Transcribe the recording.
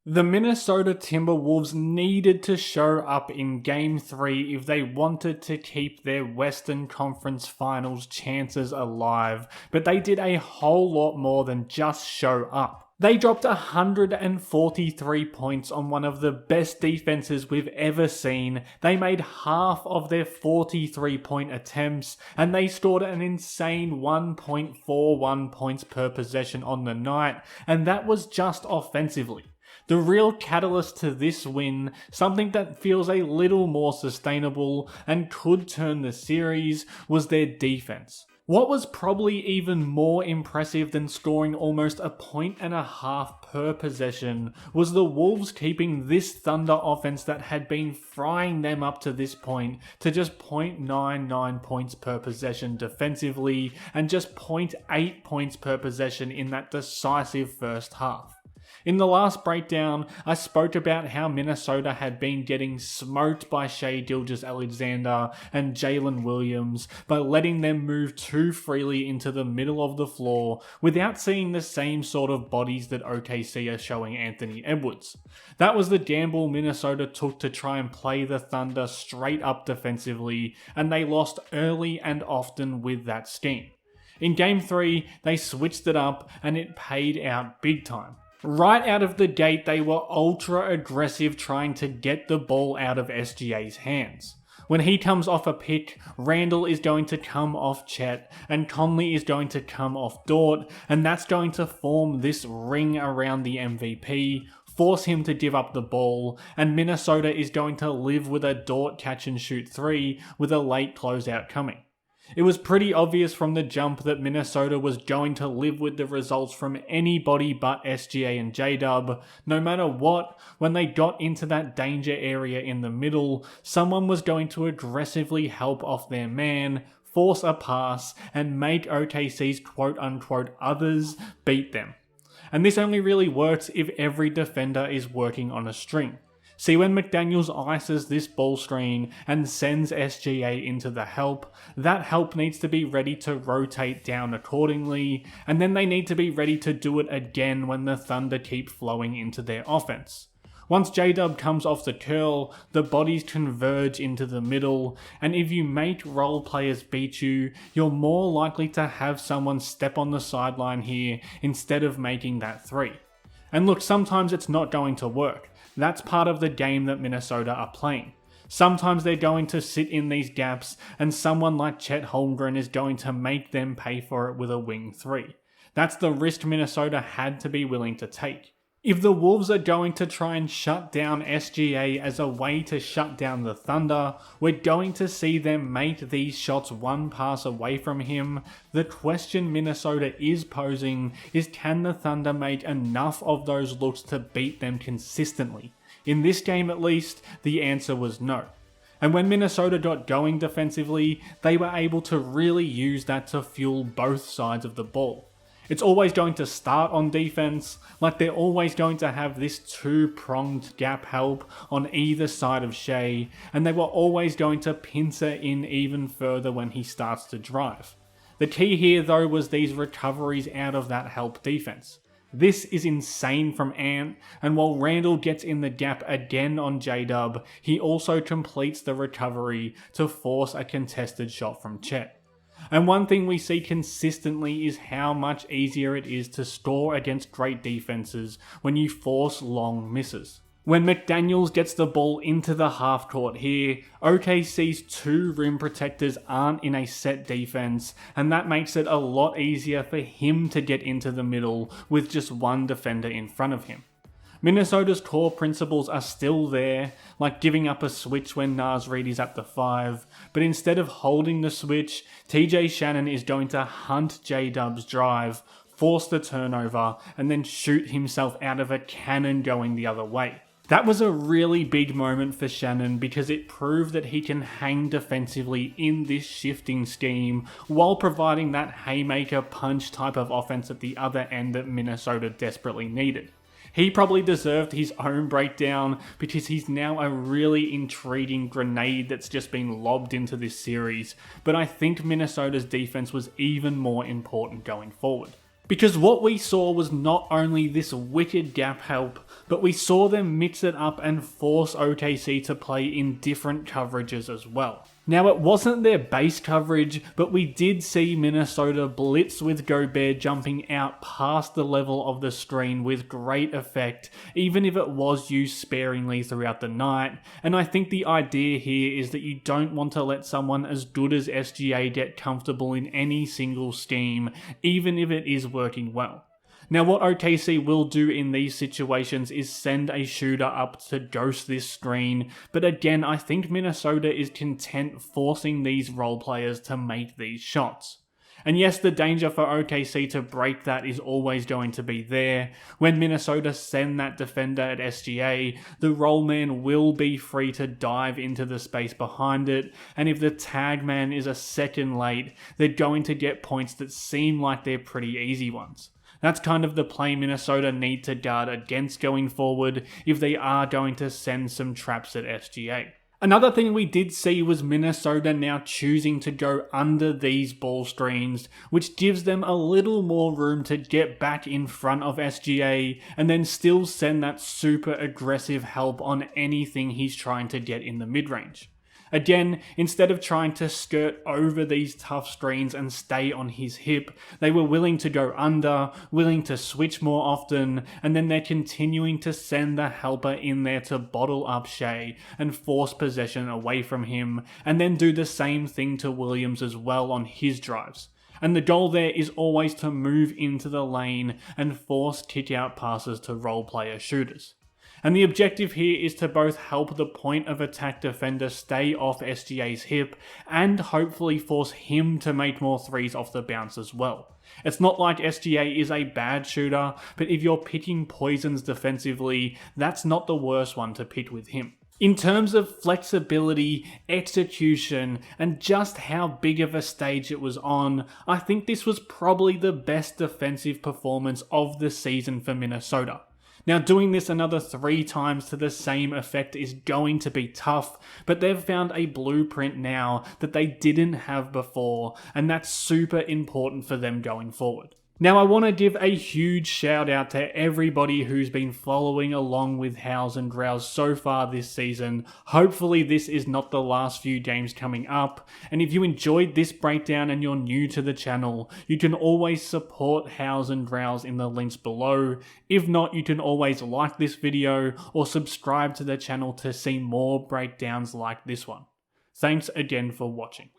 The Minnesota Timberwolves needed to show up in Game 3 if they wanted to keep their Western Conference Finals chances alive, but they did a whole lot more than just show up. They dropped 143 points on one of the best defenses we've ever seen. They made half of their 43-point attempts, and they scored an insane 1.41 points per possession on the night, and that was just offensively. The real catalyst to this win, something that feels a little more sustainable and could turn the series, was their defense. What was probably even more impressive than scoring almost a point and a half per possession was the Wolves keeping this Thunder offense that had been frying them up to this point to just 0.99 points per possession defensively and just 0.8 points per possession in that decisive first half. In the last breakdown, I spoke about how Minnesota had been getting smoked by Shai Gilgeous-Alexander and Jalen Williams by letting them move too freely into the middle of the floor without seeing the same sort of bodies that OKC are showing Anthony Edwards. That was the gamble Minnesota took to try and play the Thunder straight up defensively, and they lost early and often with that scheme. In Game 3, they switched it up and it paid out big time. Right out of the gate, they were ultra aggressive trying to get the ball out of SGA's hands. When he comes off a pick, Randle is going to come off Chet, and Conley is going to come off Dort, and that's going to form this ring around the MVP, force him to give up the ball, and Minnesota is going to live with a Dort catch and shoot 3 with a late closeout coming. It was pretty obvious from the jump that Minnesota was going to live with the results from anybody but SGA and J-Dub. No matter what, when they got into that danger area in the middle, someone was going to aggressively help off their man, force a pass, and make OKC's quote-unquote others beat them. And this only really works if every defender is working on a string. See, when McDaniels ices this ball screen and sends SGA into the help, that help needs to be ready to rotate down accordingly, and then they need to be ready to do it again when the Thunder keep flowing into their offense. Once J-Dub comes off the curl, the bodies converge into the middle, and if you make role players beat you, you're more likely to have someone step on the sideline here instead of making that 3. And look, sometimes it's not going to work. That's part of the game that Minnesota are playing. Sometimes they're going to sit in these gaps and someone like Chet Holmgren is going to make them pay for it with a wing 3. That's the risk Minnesota had to be willing to take. If the Wolves are going to try and shut down SGA as a way to shut down the Thunder, we're going to see them make these shots one pass away from him. The question Minnesota is posing is, can the Thunder make enough of those looks to beat them consistently? In this game at least, the answer was no. And when Minnesota got going defensively, they were able to really use that to fuel both sides of the ball. It's always going to start on defense, like they're always going to have this two-pronged gap help on either side of Shai, and they were always going to pincer in even further when he starts to drive. The key here though was these recoveries out of that help defense. This is insane from Ant, and while Randle gets in the gap again on J-Dub, he also completes the recovery to force a contested shot from Chet. And one thing we see consistently is how much easier it is to score against great defenses when you force long misses. When McDaniels gets the ball into the half court here, OKC's 2 rim protectors aren't in a set defense, and that makes it a lot easier for him to get into the middle with just one defender in front of him. Minnesota's core principles are still there, like giving up a switch when Naz Reid is at the 5, but instead of holding the switch, TJ Shannon is going to hunt J-Dub's drive, force the turnover, and then shoot himself out of a cannon going the other way. That was a really big moment for Shannon because it proved that he can hang defensively in this shifting scheme while providing that haymaker punch type of offense at the other end that Minnesota desperately needed. He probably deserved his own breakdown because he's now a really intriguing grenade that's just been lobbed into this series, but I think Minnesota's defense was even more important going forward. Because what we saw was not only this wicked gap help, but we saw them mix it up and force OKC to play in different coverages as well. Now, it wasn't their base coverage, but we did see Minnesota blitz with Gobert jumping out past the level of the screen with great effect, even if it was used sparingly throughout the night. And I think the idea here is that you don't want to let someone as good as SGA get comfortable in any single scheme, even if it is working well. Now, what OKC will do in these situations is send a shooter up to ghost this screen, but again, I think Minnesota is content forcing these role players to make these shots. And yes, the danger for OKC to break that is always going to be there. When Minnesota send that defender at SGA, the roll man will be free to dive into the space behind it, and if the tag man is a second late, they're going to get points that seem like they're pretty easy ones. That's kind of the play Minnesota need to guard against going forward if they are going to send some traps at SGA. Another thing we did see was Minnesota now choosing to go under these ball screens, which gives them a little more room to get back in front of SGA and then still send that super aggressive help on anything he's trying to get in the mid-range. Again, instead of trying to skirt over these tough screens and stay on his hip, they were willing to go under, willing to switch more often, and then they're continuing to send the helper in there to bottle up Shai and force possession away from him, and then do the same thing to Williams as well on his drives. And the goal there is always to move into the lane and force kick-out passes to role-player shooters. And the objective here is to both help the point of attack defender stay off SGA's hip and hopefully force him to make more threes off the bounce as well. It's not like SGA is a bad shooter, but if you're picking poisons defensively, that's not the worst one to pick with him. In terms of flexibility, execution, and just how big of a stage it was on, I think this was probably the best defensive performance of the season for Minnesota. Now, doing this another 3 times to the same effect is going to be tough, but they've found a blueprint now that they didn't have before, and that's super important for them going forward. Now, I want to give a huge shout out to everybody who's been following along with Howls and Growls so far this season. Hopefully this is not the last few games coming up, and if you enjoyed this breakdown and you're new to the channel, you can always support Howls and Growls in the links below. If not, you can always like this video or subscribe to the channel to see more breakdowns like this one. Thanks again for watching.